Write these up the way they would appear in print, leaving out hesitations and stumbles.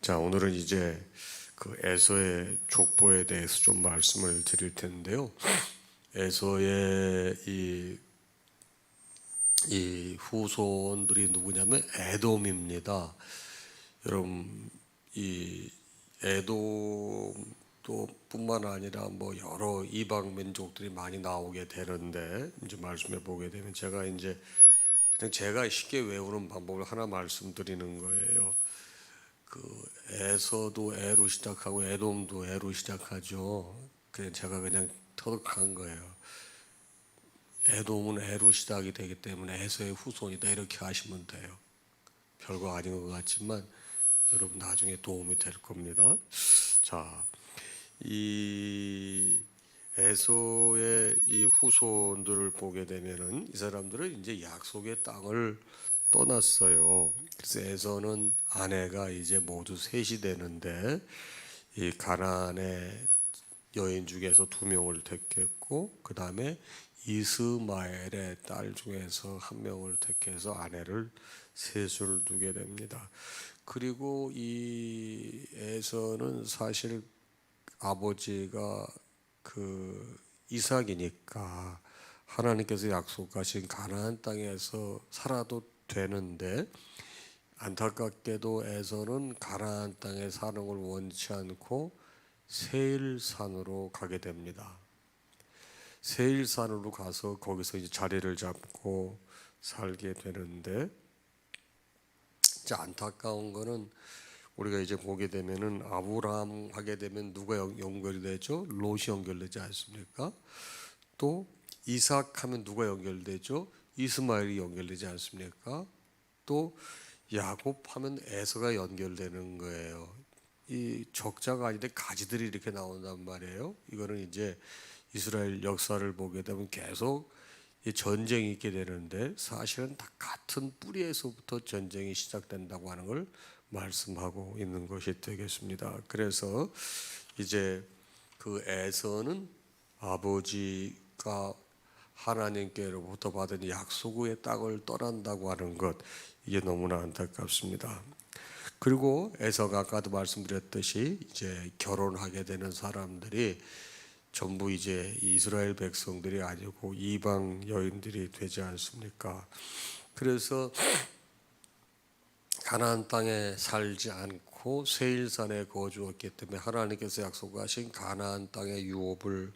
자, 오늘은 이제 그 에서의 족보에 대해서 좀 말씀을 드릴 텐데요. 에서의 이 후손들이 누구냐면 에돔입니다. 여러분, 이 에돔도 뿐만 아니라 뭐 여러 이방 민족들이 많이 나오게 되는데, 이제 말씀해 보게 되면 제가 이제 그냥 제가 쉽게 외우는 방법을 하나 말씀드리는 거예요. 그 에서도 에로 시작하고 에돔도 에로 시작하죠. 그냥 제가 그냥 터득한 거예요. 에돔은 에로 시작이 되기 때문에 에서의 후손이다 이렇게 하시면 돼요. 별거 아닌 것 같지만 여러분 나중에 도움이 될 겁니다. 자, 이 에서의 이 후손들을 보게 되면은 이 사람들은 이제 약속의 땅을 떠났어요. 그래서 에서는 아내가 이제 모두 셋이 되는데 이 가나안의 여인 중에서 2명을 택했고 그 다음에 이스마엘의 딸 중에서 1명을 택해서 아내를 셋을 두게 됩니다. 그리고 이 에서는 사실 아버지가 그 이삭이니까 하나님께서 약속하신 가나안 땅에서 살아도 되는데 안타깝게도 에서는 가나안 땅에 사는 걸 원치 않고 세일산으로 가게 됩니다. 세일산으로 가서 거기서 이제 자리를 잡고 살게 되는데 이제 안타까운 거는 우리가 이제 보게 되면은 아브라함 하게 되면 누가 연결이 되죠? 롯이 연결되지 않습니까? 또 이삭 하면 누가 연결되죠? 이스마엘이 연결되지 않습니까? 또 야곱 하면 에서가 연결되는 거예요. 이 적자가 아닌데 가지들이 이렇게 나온단 말이에요. 이거는 이제 이스라엘 역사를 보게 되면 계속 전쟁이 있게 되는데 사실은 다 같은 뿌리에서부터 전쟁이 시작된다고 하는 걸 말씀하고 있는 것이 되겠습니다. 그래서 이제 그 에서는 아버지가 하나님께로부터 받은 약속의 땅을 떠난다고 하는 것, 이게 너무나 안타깝습니다. 그리고 에서가 아까도 말씀드렸듯이 이제 결혼하게 되는 사람들이 전부 이제 이스라엘 백성들이 아니고 이방 여인들이 되지 않습니까? 그래서 가나안 땅에 살지 않고 세일산에 거주했기 때문에 하나님께서 약속하신 가나안 땅의 유업을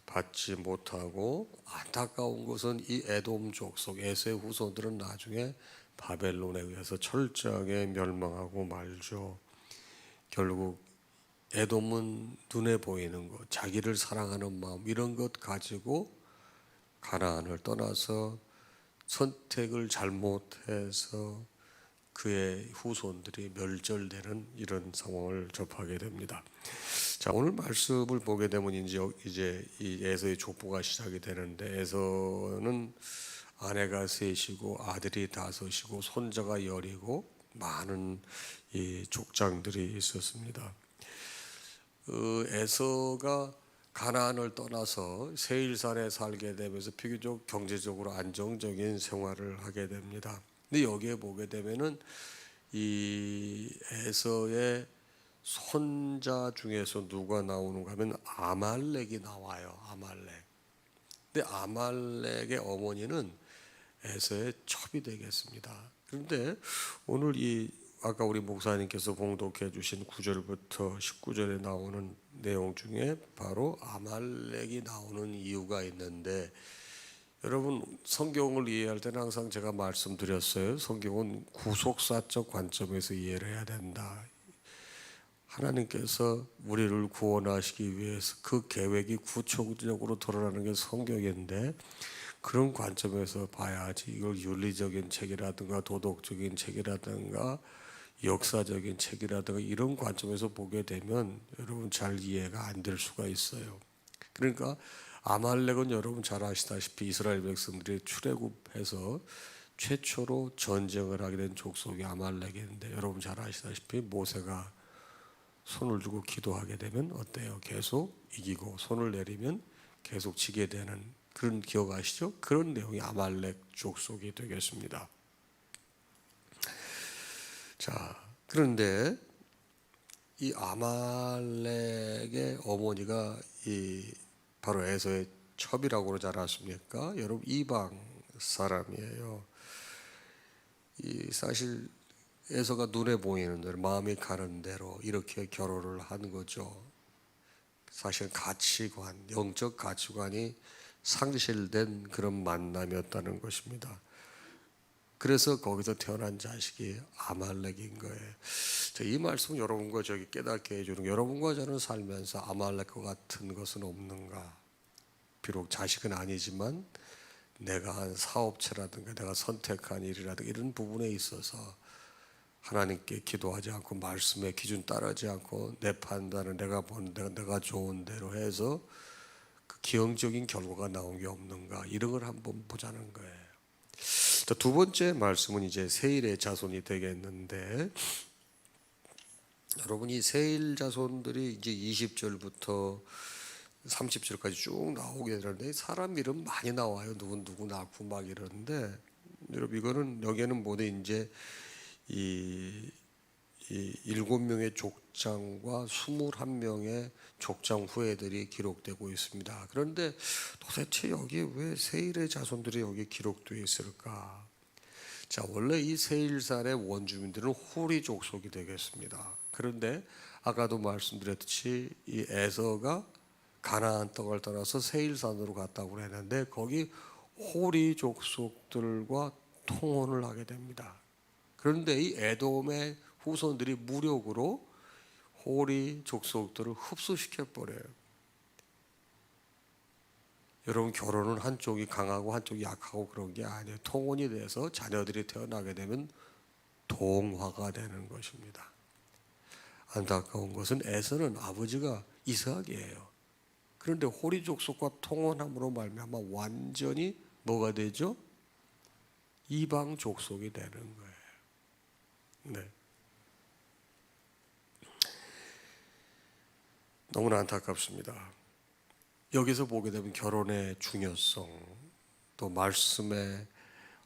받지 못하고, 안타까운 것은 이 에돔 족속 에서의 후손들은 나중에 바벨론에 의해서 철저하게 멸망하고 말죠. 결국 에돔은 눈에 보이는 것, 자기를 사랑하는 마음 이런 것 가지고 가나안을 떠나서 선택을 잘못해서 그의 후손들이 멸절되는 이런 상황을 접하게 됩니다. 자, 오늘 말씀을 보게 되면 이제 이 에서의 족보가 시작이 되는데 에서는 아내가 셋이고 아들이 5이고 손자가 10이고 많은 이 족장들이 있었습니다. 에서가 가나안을 떠나서 세일산에 살게 되면서 비교적 경제적으로 안정적인 생활을 하게 됩니다. 근데 여기에 보게 되면은 이 에서의 손자 중에서 누가 나오는가 하면 아말렉이 나와요. 아말렉. 근데 아말렉의 어머니는 에서의 첩이 되겠습니다. 그런데 오늘 이 아까 우리 목사님께서 봉독해 주신 9절부터 19절에 나오는 내용 중에 바로 아말렉이 나오는 이유가 있는데, 여러분 성경을 이해할 때는 항상 제가 말씀드렸어요. 성경은 구속사적 관점에서 이해를 해야 된다. 하나님께서 우리를 구원하시기 위해서 그 계획이 구체적으로 드러나는 게 성경인데, 그런 관점에서 봐야지 이걸 윤리적인 책이라든가 도덕적인 책이라든가 역사적인 책이라든가 이런 관점에서 보게 되면 여러분 잘 이해가 안 될 수가 있어요. 그러니까 아말렉은 여러분 잘 아시다시피 이스라엘 백성들이 출애굽해서 최초로 전쟁을 하게 된 족속이 아말렉인데, 여러분 잘 아시다시피 모세가 손을 들고 기도하게 되면 어때요? 계속 이기고 손을 내리면 계속 지게 되는 그런 기억하시죠? 그런 내용이 아말렉 족속이 되겠습니다. 자, 그런데 이 아말렉의 어머니가 이 바로 에서의 첩이라고 잘 아십니까? 여러분 이방 사람이에요. 이 사실 에서가 눈에 보이는 대로 마음이 가는 대로 이렇게 결혼을 한 거죠. 사실 가치관, 영적 가치관이 상실된 그런 만남이었다는 것입니다. 그래서 거기서 태어난 자식이 아말렉인 거예요. 이 말씀 여러분과 저기 깨닫게 해주는, 여러분과 저는 살면서 아말렉과 같은 것은 없는가? 비록 자식은 아니지만 내가 한 사업체라든가 내가 선택한 일이라든가 이런 부분에 있어서 하나님께 기도하지 않고 말씀의 기준 따르지 않고 내 판단을 내가 보는 대로 내가 좋은 대로 해서 그 기형적인 결과가 나온 게 없는가, 이런 걸 한번 보자는 거예요. 자, 두 번째 말씀은 이제 세일의 자손이 되겠는데, 여러분 이 세일 자손들이 이제 20절부터 30절까지 쭉 나오게 되는데 사람 이름 많이 나와요. 누구 낳고 막 이러는데, 여러분 이거는 여기에는 모두 이제 이 7명의 족장과 21명의 족장 후예들이 기록되고 있습니다. 그런데 도대체 여기 왜 세일의 자손들이 여기 기록되어 있을까? 자, 원래 이 세일산의 원주민들은 호리 족속이 되겠습니다. 그런데 아까도 말씀드렸듯이 이 에서가 가나안 땅을 떠나서 세일산으로 갔다고 했는데 거기 호리 족속들과 통혼을 하게 됩니다. 그런데 이 에돔의 후손들이 무력으로 호리 족속들을 흡수시켜 버려요. 여러분 결혼은 한쪽이 강하고 한쪽이 약하고 그런 게 아니에요. 통혼이 돼서 자녀들이 태어나게 되면 동화가 되는 것입니다. 안타까운 것은 에서는 아버지가 이삭이에요. 그런데 호리 족속과 통혼함으로 말미암아 완전히 뭐가 되죠? 이방 족속이 되는 거예요. 네. 너무나 안타깝습니다. 여기서 보게 되면 결혼의 중요성, 또 말씀의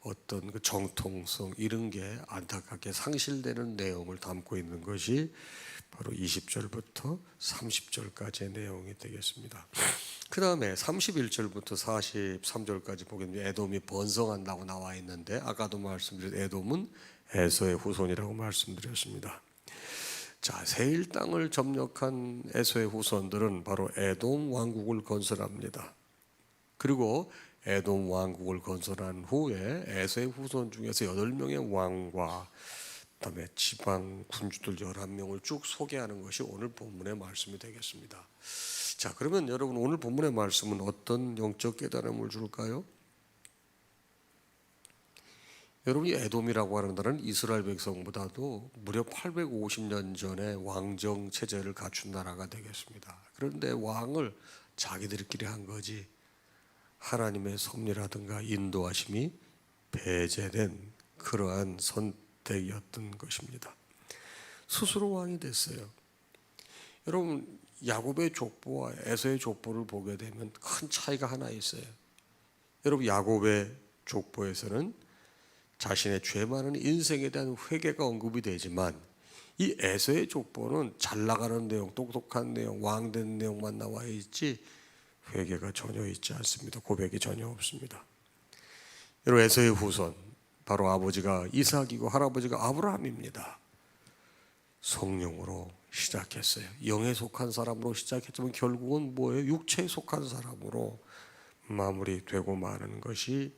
어떤 그 정통성, 이런 게 안타깝게 상실되는 내용을 담고 있는 것이 바로 20절부터 30절까지의 내용이 되겠습니다. 그 다음에 31절부터 43절까지 보게 되면 에돔이 번성한다고 나와 있는데, 아까도 말씀드린 에돔은 에서의 후손이라고 말씀드렸습니다. 자, 세일 땅을 점령한 에서의 후손들은 바로 에돔 왕국을 건설합니다. 그리고 에돔 왕국을 건설한 후에 에서의 후손 중에서 8명의 왕과 그다음에 지방 군주들 11명을 쭉 소개하는 것이 오늘 본문의 말씀이 되겠습니다. 자, 그러면 여러분 오늘 본문의 말씀은 어떤 영적 깨달음을 줄까요? 여러분이 에돔이라고 하는 나라는 이스라엘 백성보다도 무려 850년 전에 왕정 체제를 갖춘 나라가 되겠습니다. 그런데 왕을 자기들끼리 한 거지 하나님의 섭리라든가 인도하심이 배제된 그러한 선택이었던 것입니다. 스스로 왕이 됐어요. 여러분 야곱의 족보와 에서의 족보를 보게 되면 큰 차이가 하나 있어요. 여러분 야곱의 족보에서는 자신의 죄 많은 인생에 대한 회개가 언급이 되지만 이 에서의 족보는 잘 나가는 내용, 똑똑한 내용, 왕된 내용만 나와 있지 회개가 전혀 있지 않습니다. 고백이 전혀 없습니다. 여러분 에서의 후손, 바로 아버지가 이삭이고 할아버지가 아브라함입니다. 성령으로 시작했어요. 영에 속한 사람으로 시작했지만 결국은 뭐예요? 육체에 속한 사람으로 마무리되고 마는 것이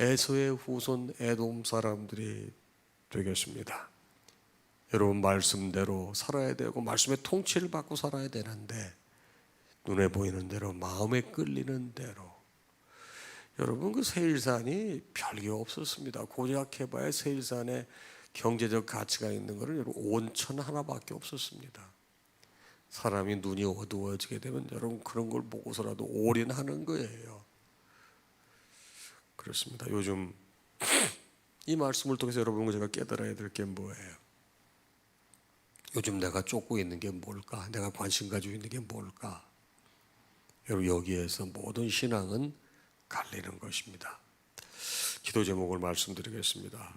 에서의 후손 에돔 사람들이 되겠습니다. 여러분 말씀대로 살아야 되고 말씀의 통치를 받고 살아야 되는데 눈에 보이는 대로 마음에 끌리는 대로, 여러분 그 세일산이 별게 없었습니다. 고작해봐야 세일산에 경제적 가치가 있는 것은 여러분 온천 하나밖에 없었습니다. 사람이 눈이 어두워지게 되면 여러분 그런 걸 보고서라도 올인하는 거예요. 그렇습니다. 요즘 이 말씀을 통해서 여러분과 제가 깨달아야 될 게 뭐예요? 요즘 내가 쫓고 있는 게 뭘까? 내가 관심 가지고 있는 게 뭘까? 여러분 여기에서 모든 신앙은 갈리는 것입니다. 기도 제목을 말씀드리겠습니다.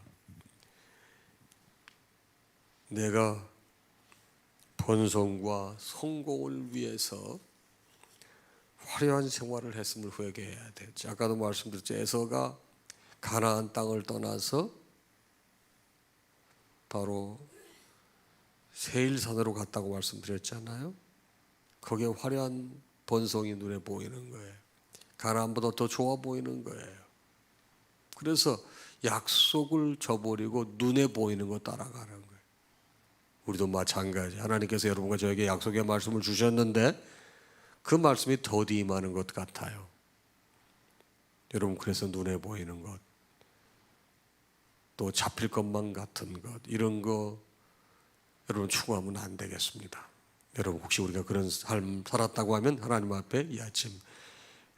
내가 번성과 성공을 위해서 화려한 생활을 했음을 회개해야 되죠. 아까도 말씀드렸죠. 에서가 가나안 땅을 떠나서 바로 세일산으로 갔다고 말씀드렸잖아요. 거기에 화려한 번성이 눈에 보이는 거예요. 가나안보다 더 좋아 보이는 거예요. 그래서 약속을 저버리고 눈에 보이는 거 따라가는 거예요. 우리도 마찬가지. 하나님께서 여러분과 저에게 약속의 말씀을 주셨는데 그 말씀이 더디 임하는 것 같아요. 여러분, 그래서 눈에 보이는 것, 또 잡힐 것만 같은 것, 이런 거 여러분 추구하면 안 되겠습니다. 여러분, 혹시 우리가 그런 삶 살았다고 하면 하나님 앞에 이 아침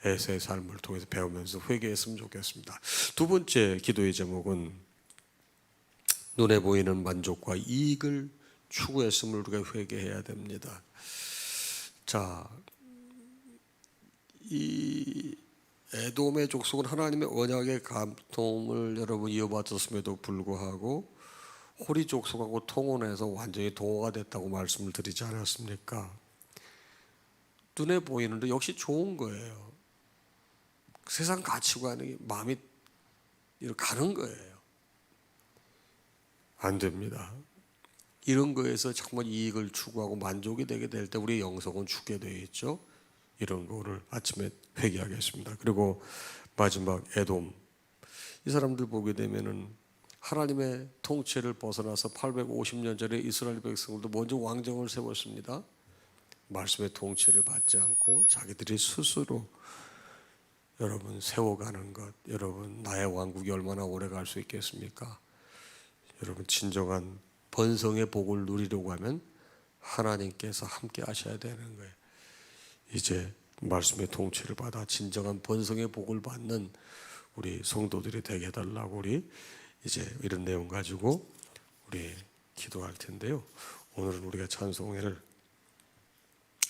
에서의 삶을 통해서 배우면서 회개했으면 좋겠습니다. 두 번째 기도의 제목은 눈에 보이는 만족과 이익을 추구했음을 우리가 회개해야 됩니다. 자, 이 에돔의 족속은 하나님의 언약의 감동을 여러분 이어받았음에도 불구하고 호리 족속하고 통혼해서 완전히 동호가 됐다고 말씀을 드리지 않았습니까? 눈에 보이는데 역시 좋은 거예요. 세상 가치관이 마음이 이렇게 가는 거예요. 안 됩니다. 이런 거에서 정말 이익을 추구하고 만족이 되게 될 때 우리의 영성은 죽게 되어 있죠. 이런 거 오늘 아침에 회개하겠습니다. 그리고 마지막 에돔. 이 사람들 보게 되면은 하나님의 통치를 벗어나서 850년 전에 이스라엘 백성들도 먼저 왕정을 세웠습니다. 말씀의 통치를 받지 않고 자기들이 스스로 여러분 세워가는 것, 여러분 나의 왕국이 얼마나 오래 갈 수 있겠습니까? 여러분 진정한 번성의 복을 누리려고 하면 하나님께서 함께 하셔야 되는 거예요. 이제 말씀의 통치를 받아 진정한 번성의 복을 받는 우리 성도들이 되게 해달라고 우리 이제 이런 내용 가지고 우리 기도할 텐데요. 오늘은 우리가 찬송회를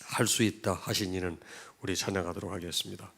할 수 있다 하신 이는 우리 찬양하도록 하겠습니다.